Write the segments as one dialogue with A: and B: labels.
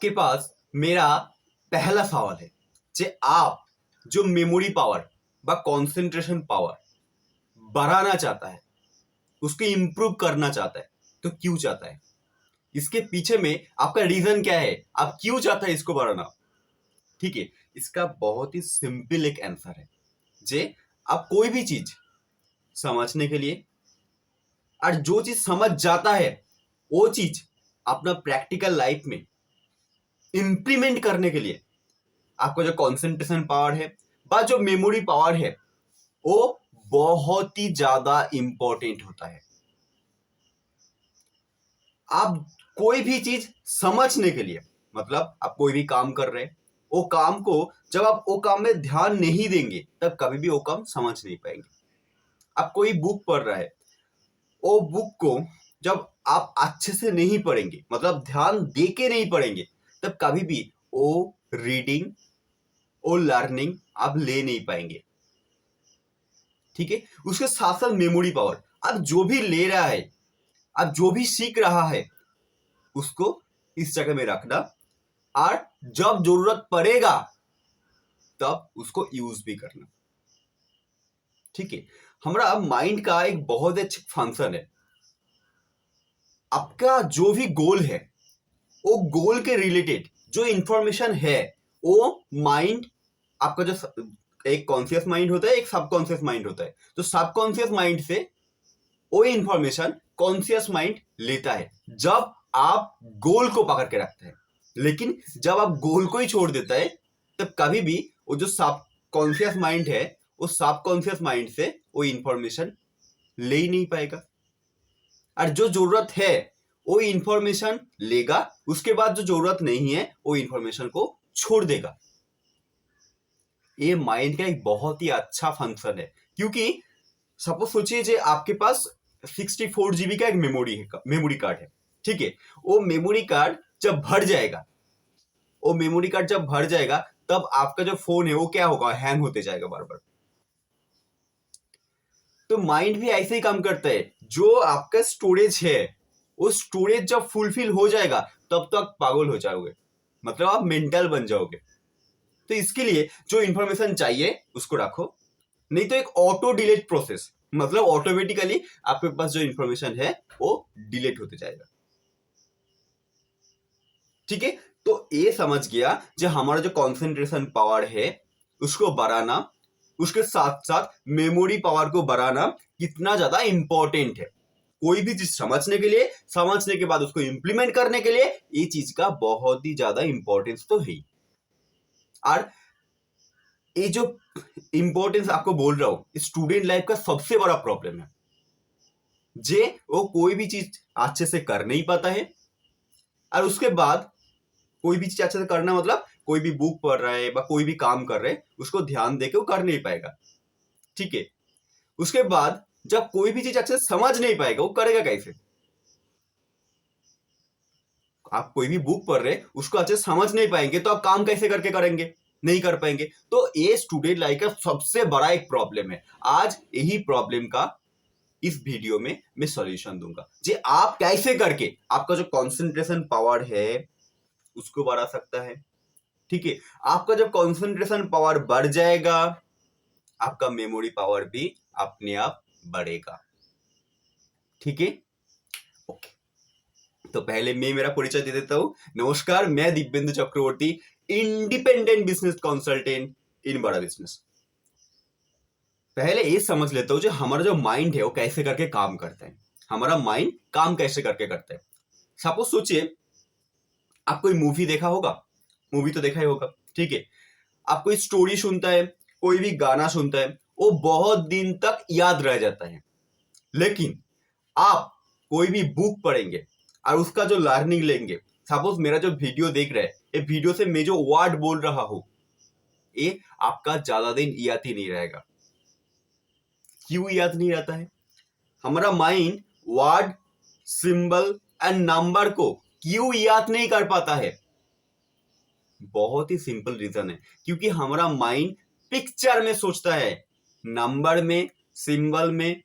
A: आपके पास मेरा पहला सवाल है जे आप जो मेमोरी पावर বা कॉन्सेंट्रेशन पावर बढ़ाना चाहता है, उसको इंप्रूव करना चाहता है, तो क्यों चाहता है? इसके पीछे में आपका रीजन क्या है? आप क्यों चाहता है इसको बढ़ाना? ठीक है, इसका बहुत ही सिंपल एक आंसर है जे आप कोई भी चीज समझने के लिए और जो चीज समझ जाता है वो चीज अपना प्रैक्टिकल लाइफ में इंप्लीमेंट करने के लिए आपका जो कंसंट्रेशन पावर है बा जो मेमोरी पावर है वो बहुत ही ज्यादा इंपॉर्टेंट होता है। आप कोई भी चीज समझने के लिए मतलब आप कोई भी काम कर रहे हैं, वो काम को जब आप वो काम में ध्यान नहीं देंगे तब कभी भी वो काम समझ नहीं पाएंगे। आप कोई बुक पढ़ रहा है, वो बुक को जब आप अच्छे से नहीं पढ़ेंगे मतलब ध्यान दे के नहीं पढ़ेंगे तब कभी भी वो रीडिंग वो लर्निंग आप ले नहीं पाएंगे। ठीक है, उसके साथ साथ मेमोरी पावर, आप जो भी ले रहा है, आप जो भी सीख रहा है उसको इस जगह में रखना और जब जरूरत पड़ेगा तब उसको यूज भी करना। ठीक है, हमारा माइंड का एक बहुत अच्छा फंक्शन है। आपका जो भी गोल है वो गोल के रिलेटेड जो इंफॉर्मेशन है वो माइंड आपका जो एक कॉन्शियस माइंड होता है, एक सबकॉन्शियस माइंड होता है, तो सबकॉन्शियस माइंड से वो इंफॉर्मेशन कॉन्शियस माइंड लेता है जब आप गोल को पकड़ के रखते हैं। लेकिन जब आप गोल को ही छोड़ देता है तब कभी भी वो जो सब कॉन्शियस माइंड है वो सबकॉन्शियस माइंड से वो इंफॉर्मेशन ले ही नहीं पाएगा और जो जरूरत है वो इंफॉर्मेशन लेगा, उसके बाद जो जरूरत नहीं है वो इंफॉर्मेशन को छोड़ देगा। ये माइंड का एक बहुत ही अच्छा फंक्शन है क्योंकि सपोज सोचिए जे आपके पास 64 GB का एक मेमोरी कार्ड है। ठीक है, वो मेमोरी कार्ड जब भर जाएगा, वो मेमोरी कार्ड जब भर जाएगा तब आपका जो फोन है वो क्या होगा, हैंग होते जाएगा बार बार। तो माइंड भी ऐसे ही काम करता है, जो आपका स्टोरेज है वो स्टोरेज जब फुलफिल हो जाएगा तब तक पागल हो जाओगे, मतलब आप मेंटल बन जाओगे। तो इसके लिए जो इंफॉर्मेशन चाहिए उसको रखो, नहीं तो एक ऑटो डिलीट प्रोसेस, मतलब ऑटोमेटिकली आपके पास जो इंफॉर्मेशन है वो डिलीट होते जाएगा। ठीक है, तो ये समझ गया जो हमारा जो कंसंट्रेशन पावर है उसको बढ़ाना, उसके साथ साथ मेमोरी पावर को बढ़ाना कितना ज्यादा इंपॉर्टेंट है। कोई भी चीज समझने के लिए, समझने के बाद उसको इंप्लीमेंट करने के लिए ये चीज का बहुत ही ज्यादा इंपॉर्टेंस तो है। और ये जो इंपॉर्टेंस आपको बोल रहा हूं स्टूडेंट लाइफ का सबसे बड़ा प्रॉब्लम है जे वो कोई भी चीज अच्छे से कर नहीं पाता है और उसके बाद कोई भी चीज अच्छे से करना मतलब कोई भी बुक पढ़ रहा है या कोई भी काम कर रहे हैं उसको ध्यान देके वो कर नहीं पाएगा। ठीक है, उसके बाद जब कोई भी चीज अच्छे से समझ नहीं पाएगा वो करेगा कैसे? आप कोई भी बुक पढ़ रहे उसको अच्छे से समझ नहीं पाएंगे तो आप काम कैसे करके करेंगे? नहीं कर पाएंगे। तो ये स्टूडेंट लाइफ का सबसे बड़ा एक प्रॉब्लम है। आज यही प्रॉब्लम का इस वीडियो में मैं सॉल्यूशन दूंगा जी आप कैसे करके आपका जो कंसंट्रेशन पावर है उसको बढ़ा सकता है। ठीक है, आपका जब कंसंट्रेशन पावर बढ़ जाएगा आपका मेमोरी पावर भी अपने आप बढ़ेगा। ठीक है, ओके, तो पहले मैं मेरा परिचय दे देता हूं। नमस्कार, मैं दिव्येंदु चक्रवर्ती, इंडिपेंडेंट बिजनेस कंसल्टेंट इन बड़ा बिजनेस। पहले ये समझ लेता हूं जो हमारा जो माइंड है वो कैसे करके काम करता है। हमारा माइंड काम कैसे करके करता है। सपोज सोचिए आप कोई मूवी देखा होगा, मूवी तो देखा ही होगा। ठीक है, आप कोई स्टोरी सुनता है, कोई भी गाना सुनता है, वो बहुत दिन तक याद रह जाता है। लेकिन आप कोई भी बुक पढ़ेंगे और उसका जो लर्निंग लेंगे, सपोज मेरा जो वीडियो देख रहे हैं, ये वीडियो से मैं जो वर्ड बोल रहा हूं ये आपका ज्यादा दिन याद ही नहीं रहेगा। क्यों याद नहीं रहता है? हमारा mind word, symbol and number को क्यों याद नहीं कर पाता है? बहुत ही सिंपल रीजन है, क्योंकि हमारा माइंड पिक्चर में सोचता है, नंबर में, सिंबल में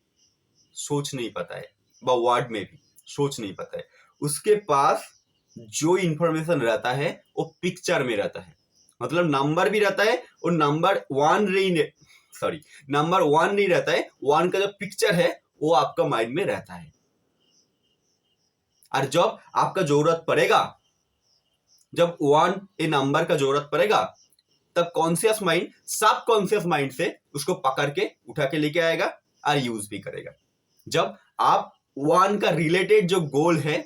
A: सोच नहीं पाता है, वर्ड में भी सोच नहीं पाता है। उसके पास जो इंफॉर्मेशन रहता है वो पिक्चर में रहता है, मतलब नंबर भी रहता है और नंबर वन नहीं रहता है, वन का जो पिक्चर है वो आपका माइंड में रहता है। और जब आपका जरूरत पड़ेगा, जब वन ए नंबर का जरूरत पड़ेगा, तब कॉन्शियस माइंड सब कॉन्शियस माइंड से उसको पकड़ के उठा के लेके आएगा और यूज भी करेगा। जब आप वन का रिलेटेड जो गोल है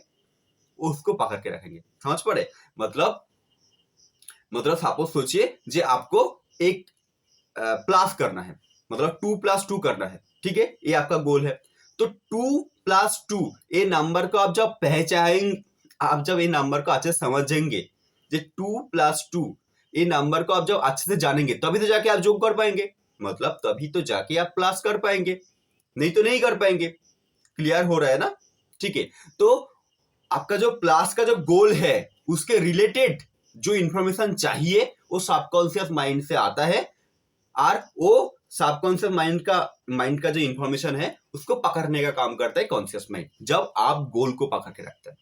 A: उसको पकड़ के रखेंगे, समझ पड़े? मतलब सपोज सोचिए जे आपको एक प्लस करना है, मतलब 2+2 करना है, ठीक है, ये आपका गोल है। तो 2+2 ये नंबर को आप जब ये नंबर को अच्छे से समझेंगे, जे 2+2 ये नंबर को आप जब अच्छे से जानेंगे तभी तो जाके आप जोड़ कर पाएंगे, मतलब तभी तो जाके आप प्लस कर पाएंगे, नहीं तो नहीं कर पाएंगे। क्लियर हो रहा है ना? ठीक है, तो आपका जो प्लस का जो गोल है उसके रिलेटेड जो इंफॉर्मेशन चाहिए वो सबकॉन्शियस माइंड से आता है, और वो सबकॉन्शियस माइंड का जो इंफॉर्मेशन है उसको पकड़ने का काम करता है कॉन्शियस माइंड, जब आप गोल को पकड़ के रखते हैं।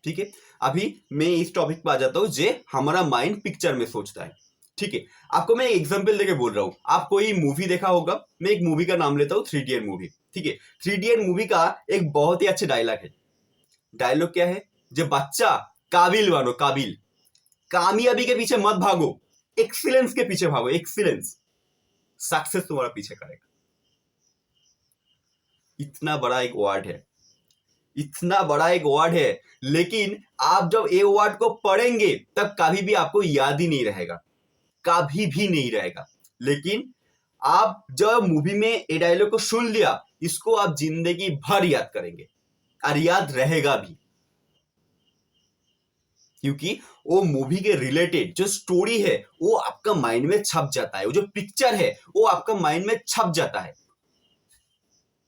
A: ठीक है, अभी मैं इस टॉपिक पर आ जाता हूं, जे हमारा माइंड पिक्चर में सोचता है। ठीक है, आपको मैं एग्जांपल देके बोल रहा हूं, आप कोई मूवी देखा होगा, मैं एक मूवी का नाम लेता हूं, 3 इडियट मूवी। ठीक है, 3 इडियट मूवी का एक बहुत ही अच्छा डायलॉग है। डायलॉग क्या है? जो बच्चा काबिल बनो, काबिल, कामयाबी के पीछे मत भागो, एक्सीलेंस के पीछे भागो, एक्सीलेंस, सक्सेस तुम्हारा पीछे करेगा। इतना बड़ा एक वर्ड है, इतना बड़ा एक वर्ड है, लेकिन आप जब ये वर्ड को पढ़ेंगे तब कभी भी आपको याद ही नहीं रहेगा, कभी भी नहीं रहेगा। लेकिन आप जब मूवी में ये डायलॉग को सुन लिया, इसको आप जिंदगी भर याद करेंगे और याद रहेगा भी, क्योंकि वो मूवी के रिलेटेड जो स्टोरी है वो आपका माइंड में छप जाता है, वो जो पिक्चर है वो आपका माइंड में छप जाता है,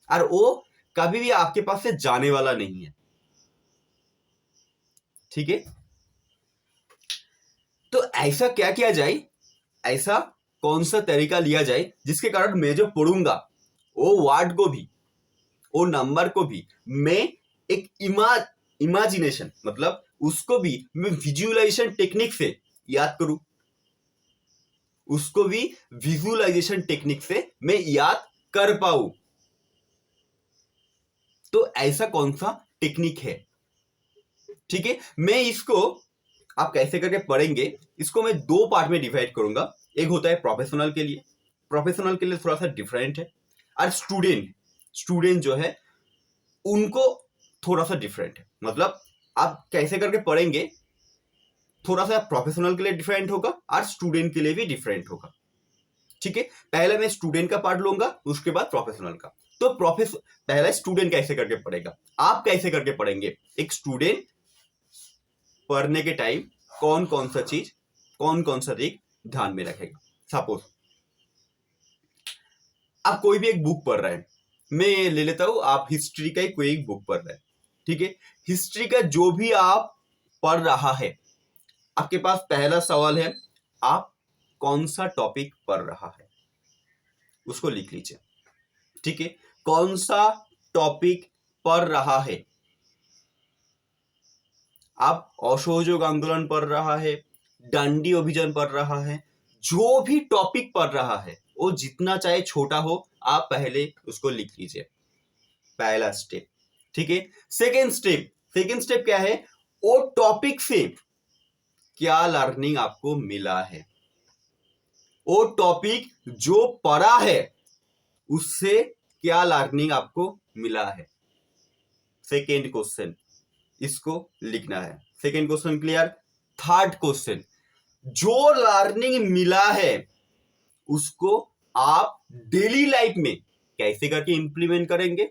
A: और वो कभी भी आपके पास से जाने वाला नहीं है। ठीक है, तो ऐसा क्या किया जाए, ऐसा कौन सा तरीका लिया जाए जिसके कारण मैं जो पढ़ूंगा वो वर्ड को भी, वो नंबर को भी मैं एक इमेजिनेशन, मतलब उसको भी मैं विजुअलाइजेशन टेक्निक से याद करूं, उसको भी विजुअलाइजेशन टेक्निक से मैं याद कर पाऊं। तो ऐसा कौन सा टेक्निक है? ठीक है, मैं इसको, आप कैसे करके पढ़ेंगे, इसको मैं 2 पार्ट में डिवाइड करूंगा। एक होता है प्रोफेशनल के लिए, प्रोफेशनल के लिए थोड़ा सा डिफरेंट है, और स्टूडेंट जो है उनको थोड़ा सा डिफरेंट है। मतलब आप कैसे करके पढ़ेंगे, थोड़ा सा प्रोफेशनल के लिए डिफरेंट होगा और स्टूडेंट के लिए भी डिफरेंट होगा। ठीक है, पहले मैं स्टूडेंट का पार्ट लूंगा, उसके बाद प्रोफेशनल का। तो पहला स्टूडेंट कैसे करके पढ़ेगा, आप कैसे करके पढ़ेंगे। एक स्टूडेंट पढ़ने के टाइम कौन कौन सा चीज, कौन कौन सा दिख ध्यान में रखेगा। सपोज आप कोई भी एक बुक पढ़ रहे हैं, मैं ले लेता हूं, आप हिस्ट्री का कोई एक बुक पढ़ रहे हैं। ठीक है, हिस्ट्री का जो भी आप पढ़ रहा है, आपके पास पहला सवाल है, आप कौन सा टॉपिक पढ़ रहा है, उसको लिख लीजिए। ठीक है, कौन सा टॉपिक पढ़ रहा है, आप असहयोग आंदोलन पढ़ रहा है, दांडी अभियान पढ़ रहा है, जो भी टॉपिक पढ़ रहा है वो जितना चाहे छोटा हो, आप पहले उसको लिख लीजिए, पहला स्टेप। ठीक है, सेकेंड स्टेप क्या है, वो टॉपिक से क्या लर्निंग आपको मिला है, वो टॉपिक जो पढ़ा है उससे क्या लर्निंग आपको मिला है। सेकेंड क्वेश्चन, इसको लिखना है। Second question clear. Third question, जो लर्निंग मिला है उसको आप डेली लाइफ में कैसे करके इंप्लीमेंट करेंगे।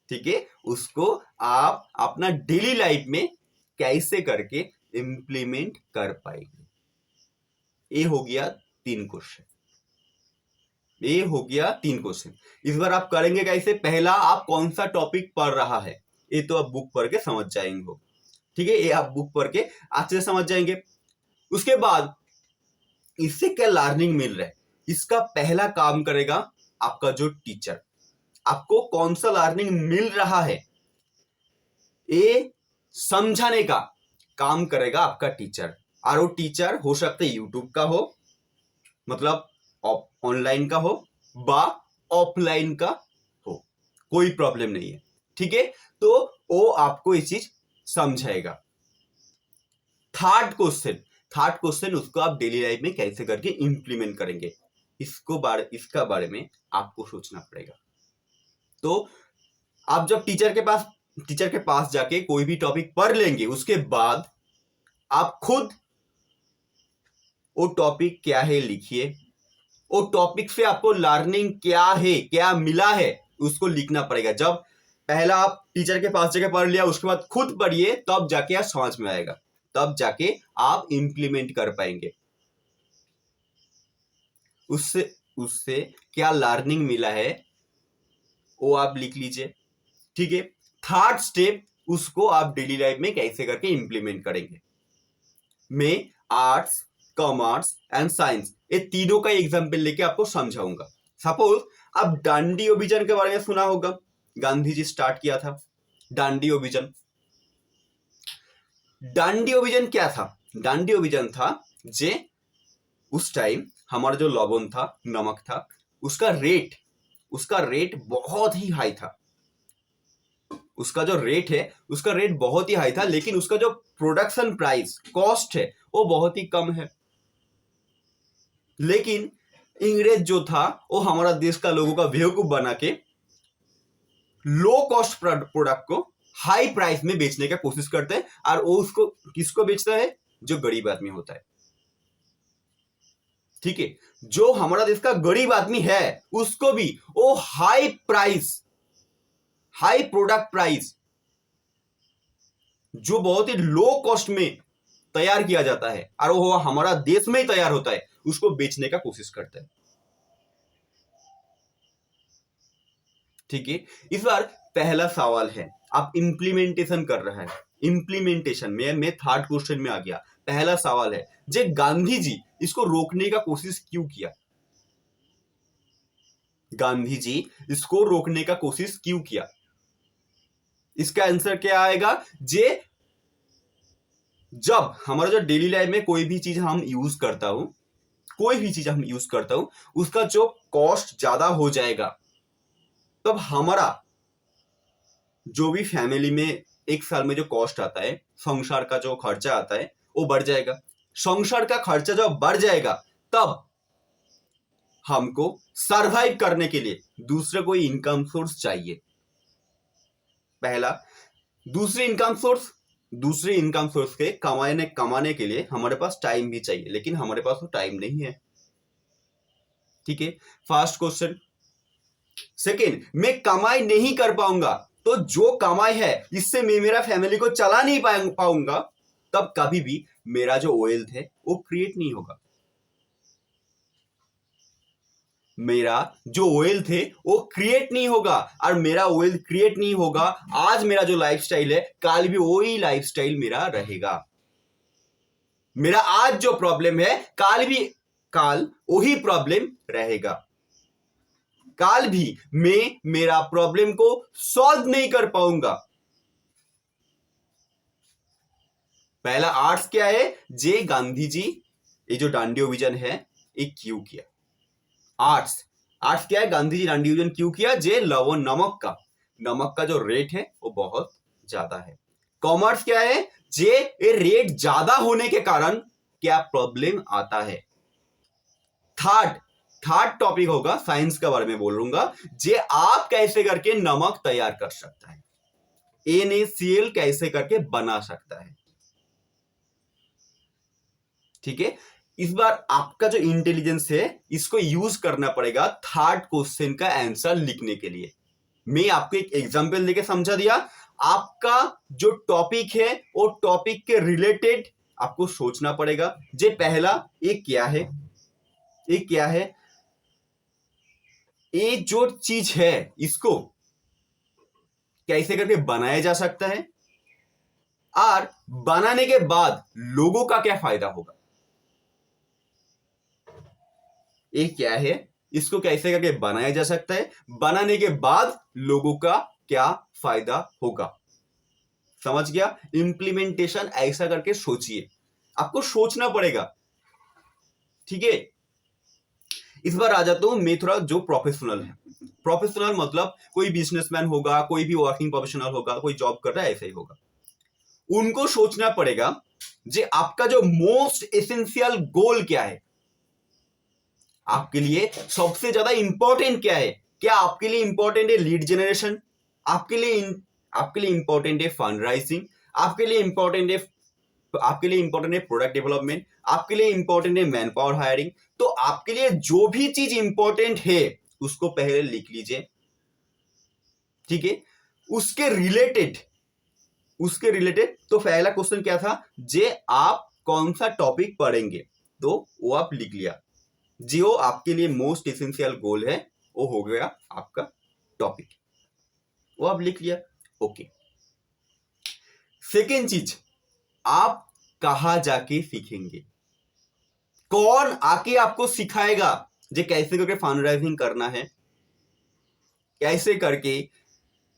A: ठीक है, उसको आप अपना डेली लाइफ में कैसे करके इंप्लीमेंट कर पाएंगे। ये हो गया 3 क्वेश्चन, ये हो गया 3 क्वेश्चन। इस बार आप करेंगे कैसे, पहला आप कौन सा टॉपिक पढ़ रहा है, ये तो आप बुक पढ़ के समझ जाएंगे। ठीक है, ये आप बुक पढ़ के अच्छे से समझ जाएंगे। उसके बाद इससे क्या लर्निंग मिल रहा है, इसका पहला काम करेगा आपका जो टीचर। आपको कौन सा लर्निंग मिल रहा है, ये समझाने का काम करेगा आपका टीचर। और वो टीचर हो सकता है यूट्यूब का हो, मतलब ऑनलाइन का हो बा ऑफलाइन का हो, कोई प्रॉब्लम नहीं है। ठीक है, तो वो आपको ये चीज समझाएगा। थर्ड क्वेश्चन उसको आप डेली लाइफ में कैसे करके इंप्लीमेंट करेंगे, इसका बारे में आपको सोचना पड़ेगा। तो आप जब टीचर के पास जाके कोई भी टॉपिक पढ़ लेंगे, उसके बाद आप खुद वो टॉपिक क्या है लिखिए। वो टॉपिक से आपको लर्निंग क्या है, क्या मिला है, उसको लिखना पड़ेगा। जब पहला आप टीचर के पास जाके पढ़ लिया, उसके बाद खुद पढ़िए, तब जाके आप समझ में आएगा, तब जाके आप इंप्लीमेंट कर पाएंगे। उससे उससे क्या लर्निंग मिला है वो आप लिख लीजिए। ठीक है, थर्ड स्टेप उसको आप डेली लाइफ में कैसे करके इंप्लीमेंट करेंगे। मैं आर्ट्स, कॉमर्स एंड साइंस ये तीनों का एग्जाम्पल लेके आपको समझाऊंगा। सपोज आप डांडी अभियान के बारे में सुना होगा, गांधी जी स्टार्ट किया था डांडी अभियान। डांडी अभियान क्या था? डांडी अभियान था जे उस टाइम हमारा जो लवण था, नमक था, उसका रेट बहुत ही हाई था। उसका जो रेट है, उसका रेट बहुत ही हाई था, लेकिन उसका जो प्रोडक्शन प्राइस कॉस्ट है वो बहुत ही कम है। लेकिन अंग्रेज जो था वो हमारा देश का लोगों का बेवकूफ बना के लो कॉस्ट प्रोडक्ट को हाई प्राइस में बेचने का कोशिश करते हैं। और वो उसको किसको बेचता है? जो गरीब आदमी होता है। ठीक है, जो हमारा देश का गरीब आदमी है उसको भी वो हाई प्रोडक्ट प्राइस जो बहुत ही लो कॉस्ट में तैयार किया जाता है और वो हमारा देश में ही तैयार होता है, उसको बेचने का कोशिश करता है। ठीक है, इस बार पहला सवाल है, आप इंप्लीमेंटेशन कर रहा है। इंप्लीमेंटेशन में मैं थर्ड क्वेश्चन में आ गया। पहला सवाल है, जे गांधी जी इसको रोकने का कोशिश क्यों किया? गांधी जी इसको रोकने का कोशिश क्यों किया? इसका आंसर क्या आएगा? जे जब हमारा जो डेली लाइफ में कोई भी चीज हम यूज करता हूं, उसका जो कॉस्ट ज्यादा हो जाएगा, तब हमारा जो भी फैमिली में एक साल में जो कॉस्ट आता है, संसार का जो खर्चा आता है, वो बढ़ जाएगा। संसार का खर्चा जब बढ़ जाएगा, तब हमको सरवाइव करने के लिए दूसरा कोई इनकम सोर्स चाहिए। पहला, दूसरे इनकम सोर्स के कमाने के लिए हमारे पास टाइम भी चाहिए, लेकिन हमारे पास वो टाइम नहीं है। ठीक है, फर्स्ट क्वेश्चन। सेकेंड, मैं कमाई नहीं कर पाऊंगा, तो जो कमाई है इससे मैं मेरा फैमिली को चला नहीं पाऊंगा, तब कभी भी मेरा जो वेल्थ है वो क्रिएट नहीं होगा। मेरा जो वेल्थ है वो क्रिएट नहीं होगा, और मेरा वेल्थ क्रिएट नहीं होगा, आज मेरा जो लाइफस्टाइल है कल भी वही लाइफस्टाइल मेरा रहेगा। मेरा आज जो प्रॉब्लम है कल वही प्रॉब्लम रहेगा। कल भी मैं मेरा प्रॉब्लम को सॉल्व नहीं कर पाऊंगा। पहला आर्ट्स क्या है? जे गांधी जी ये जो दांडी अभियान है ये क्यों किया? आर्ट्स क्या है? गांधी जी दांडी अभियान क्यों किया? जे लवण नमक का जो रेट है वो बहुत ज्यादा है। कॉमर्स क्या है? जे ये रेट ज्यादा होने के कारण क्या प्रॉब्लम आता है। थर्ड टॉपिक होगा, साइंस के बारे में बोलूंगा, जे आप कैसे करके नमक तैयार कर सकता है, NaCl कैसे करके बना सकता है। ठीक है, इस बार आपका जो इंटेलिजेंस है इसको यूज करना पड़ेगा थर्ड क्वेश्चन का आंसर लिखने के लिए। मैं आपको एक एग्जांपल देके समझा दिया। आपका जो टॉपिक है वो टॉपिक के रिलेटेड आपको सोचना पड़ेगा। जे पहला, ये क्या है? ये जो चीज है इसको कैसे करके बनाया जा सकता है, और बनाने के बाद लोगों का क्या फायदा होगा। ये क्या है? इसको कैसे करके बनाया जा सकता है, बनाने के बाद लोगों का क्या फायदा होगा। समझ गया? इम्प्लीमेंटेशन ऐसा करके सोचिए, आपको सोचना पड़ेगा, ठीक है? इस बार आ जाता हूं मैं थोड़ा जो प्रोफेशनल है। प्रोफेशनल मतलब कोई बिजनेसमैन होगा, कोई भी वर्किंग प्रोफेशनल होगा, कोई जॉब कर रहा है, ऐसा ही होगा। उनको सोचना पड़ेगा जे आपका जो मोस्ट एसेंशियल गोल क्या है, आपके लिए सबसे ज्यादा इंपॉर्टेंट क्या है। क्या आपके लिए इंपॉर्टेंट है लीड जनरेशन, आपके लिए इंपॉर्टेंट है फंड राइजिंग, आपके लिए इंपॉर्टेंट है प्रोडक्ट डेवलपमेंट, आपके लिए इंपॉर्टेंट है मैन पावर हायरिंग। तो आपके लिए जो भी चीज इंपॉर्टेंट है उसको पहले लिख लीजिए, ठीक है? उसके रिलेटेड तो पहला क्वेश्चन क्या था, जे आप कौन सा टॉपिक पढ़ेंगे, तो वो आप लिख लिया। जो आपके लिए मोस्ट एसेंशियल गोल है वो हो गया आपका टॉपिक, वो आप लिख लिया। ओके, सेकेंड चीज, आप कहां जाके सीखेंगे, कौन आके आपको सिखाएगा जे कैसे करके फंड राइजिंग करना है, कैसे करके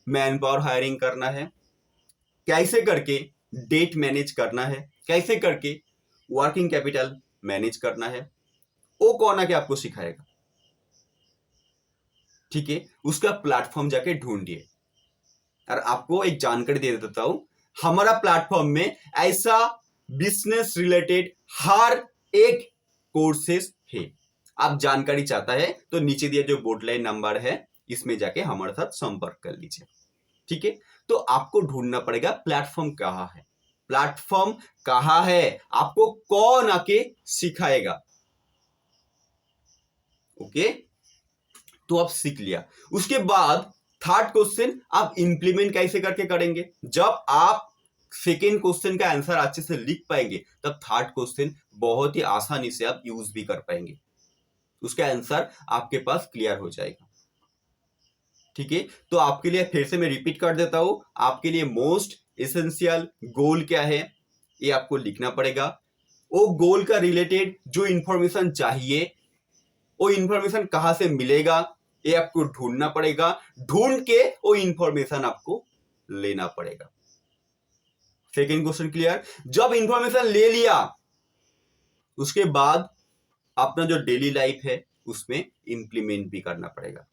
A: मैन पावर हायरिंग करना है, कैसे करके डेट मैनेज करना है, कैसे करके वर्किंग कैपिटल मैनेज करना है, वो कौन आके आपको सिखाएगा, ठीक है? उसका प्लेटफॉर्म जाके ढूंढिए। और आपको एक जानकारी दे देता हूं, हमारा प्लेटफॉर्म में ऐसा बिजनेस रिलेटेड हर एक कोर्सेस है। आप जानकारी चाहता है तो नीचे दिया जो बोर्डलाइन नंबर है इसमें जाके हमारे साथ संपर्क कर लीजिए, ठीक है? तो आपको ढूंढना पड़ेगा प्लेटफॉर्म कहाँ है, प्लेटफॉर्म कहाँ है, आपको कौन आके सिखाएगा। ओके, तो आप सीख लिया। उसके बाद थर्ड क्वेश्चन, आप इंप्लीमेंट कैसे करके करेंगे। जब आप सेकेंड क्वेश्चन का आंसर अच्छे से लिख पाएंगे तब थर्ड क्वेश्चन बहुत ही आसानी से आप यूज भी कर पाएंगे, उसका आंसर आपके पास क्लियर हो जाएगा, ठीक है? तो आपके लिए फिर से मैं रिपीट कर देता हूं, आपके लिए मोस्ट एसेंशियल गोल क्या है ये आपको लिखना पड़ेगा। वो गोल का रिलेटेड जो इंफॉर्मेशन चाहिए, वो इंफॉर्मेशन कहां से मिलेगा ये आपको ढूंढना पड़ेगा, ढूंढ के वो इंफॉर्मेशन आपको लेना पड़ेगा। Second question clear? जब इंफॉर्मेशन ले लिया उसके बाद अपना जो डेली लाइफ है उसमें इंप्लीमेंट भी करना पड़ेगा।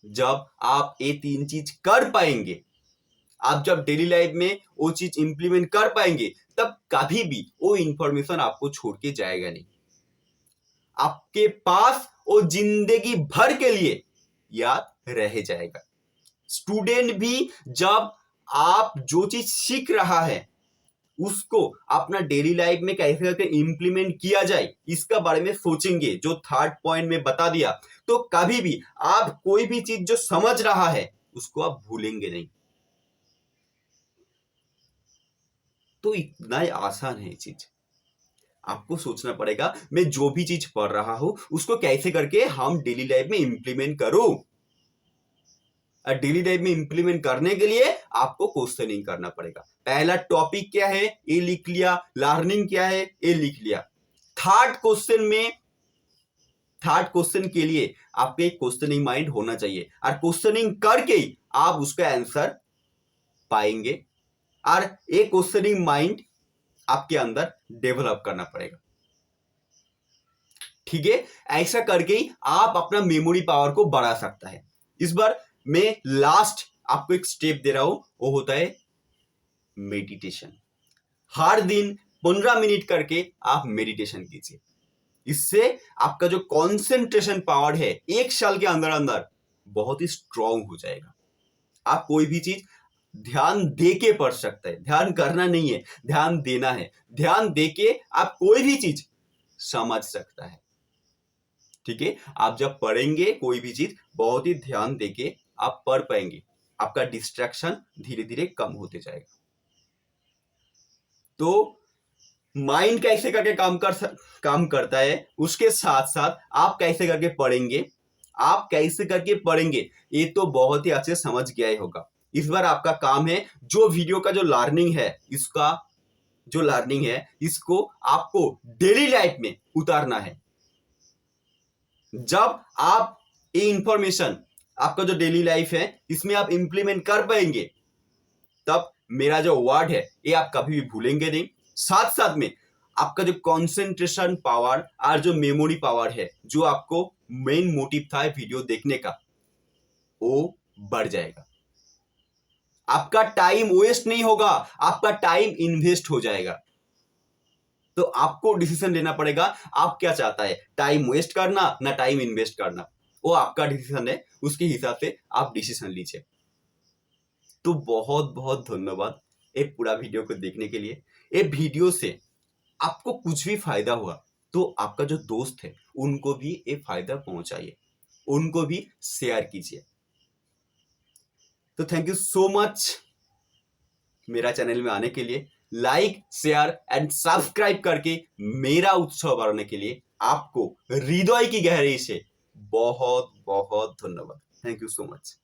A: जब आप ये तीन चीज कर पाएंगे, आप जब डेली लाइफ में वो चीज इंप्लीमेंट कर पाएंगे तब कभी भी वो इंफॉर्मेशन आपको छोड़ के जाएगा नहीं, आपके पास वो जिंदगी भर के लिए याद रह जाएगा। स्टूडेंट भी जब आप जो चीज सीख रहा है उसको अपना डेली लाइफ में कैसे करके इंप्लीमेंट किया जाए इसका बारे में सोचेंगे, जो थर्ड पॉइंट में बता दिया, तो कभी भी आप कोई भी चीज जो समझ रहा है उसको आप भूलेंगे नहीं। तो इतना ही आसान है ये चीज, आपको सोचना पड़ेगा मैं जो भी चीज पढ़ रहा हूं उसको कैसे करके हम डेली लाइफ में इंप्लीमेंट करूं। डेली लाइफ में इंप्लीमेंट करने के लिए आपको क्वेश्चनिंग करना पड़ेगा। पहला टॉपिक क्या है ये लिख लिया, लर्निंग क्या है ये लिख लिया। थर्ड क्वेश्चन के लिए आपके एक क्वेश्चनिंग माइंड होना चाहिए, और क्वेश्चनिंग करके ही आप उसका आंसर पाएंगे, और एक क्वेश्चनिंग माइंड आपके अंदर डेवलप करना पड़ेगा, ठीक है? ऐसा करके ही आप अपना मेमोरी पावर को बढ़ा सकता है। इस बार मैं लास्ट आपको एक स्टेप दे रहा हूं, वो होता है मेडिटेशन। हर दिन 15 मिनट करके आप मेडिटेशन कीजिए, इससे आपका जो कंसंट्रेशन पावर है 1 साल के अंदर अंदर बहुत ही स्ट्रांग हो जाएगा। आप कोई भी चीज ध्यान दे के पढ़ सकते हैं, ध्यान करना नहीं है, ध्यान देना है। ध्यान दे के आप कोई भी चीज समझ सकता है, ठीक है? आप जब पढ़ेंगे कोई भी चीज बहुत ही ध्यान दे के आप पढ़ पाएंगे, आपका डिस्ट्रैक्शन धीरे धीरे कम होते जाएगा। तो माइंड कैसे करके काम करता है, उसके साथ साथ आप कैसे करके पढ़ेंगे ये तो बहुत ही अच्छे समझ गया ही होगा। इस बार आपका काम है जो वीडियो का जो लर्निंग है इसको आपको डेली लाइफ में उतारना है। जब आप ये इंफॉर्मेशन आपका जो डेली लाइफ है इसमें आप इंप्लीमेंट कर पाएंगे तब मेरा जो वर्ड है ये आप कभी भी भूलेंगे नहीं। साथ साथ में आपका जो कंसंट्रेशन पावर और जो मेमोरी पावर है, जो आपको मेन मोटिव था वीडियो देखने का, वो बढ़ जाएगा। आपका टाइम वेस्ट नहीं होगा, आपका टाइम इन्वेस्ट हो जाएगा। तो आपको डिसीजन लेना पड़ेगा, आप क्या चाहता है, टाइम वेस्ट करना ना टाइम इन्वेस्ट करना। वो आपका डिसीजन है, उसके हिसाब से आप डिसीजन लीजिए। तो बहुत बहुत धन्यवाद ये पूरा वीडियो को देखने के लिए। ये वीडियो से आपको कुछ भी फायदा हुआ तो आपका जो दोस्त है उनको भी ये फायदा पहुंचाइए, उनको भी शेयर कीजिए। तो थैंक यू सो मच मेरा चैनल में आने के लिए। लाइक शेयर एंड सब्सक्राइब करके मेरा उत्साह बढ़ाने के लिए आपको हृदय की गहराई से बहुत बहुत धन्यवाद। Thank you so much.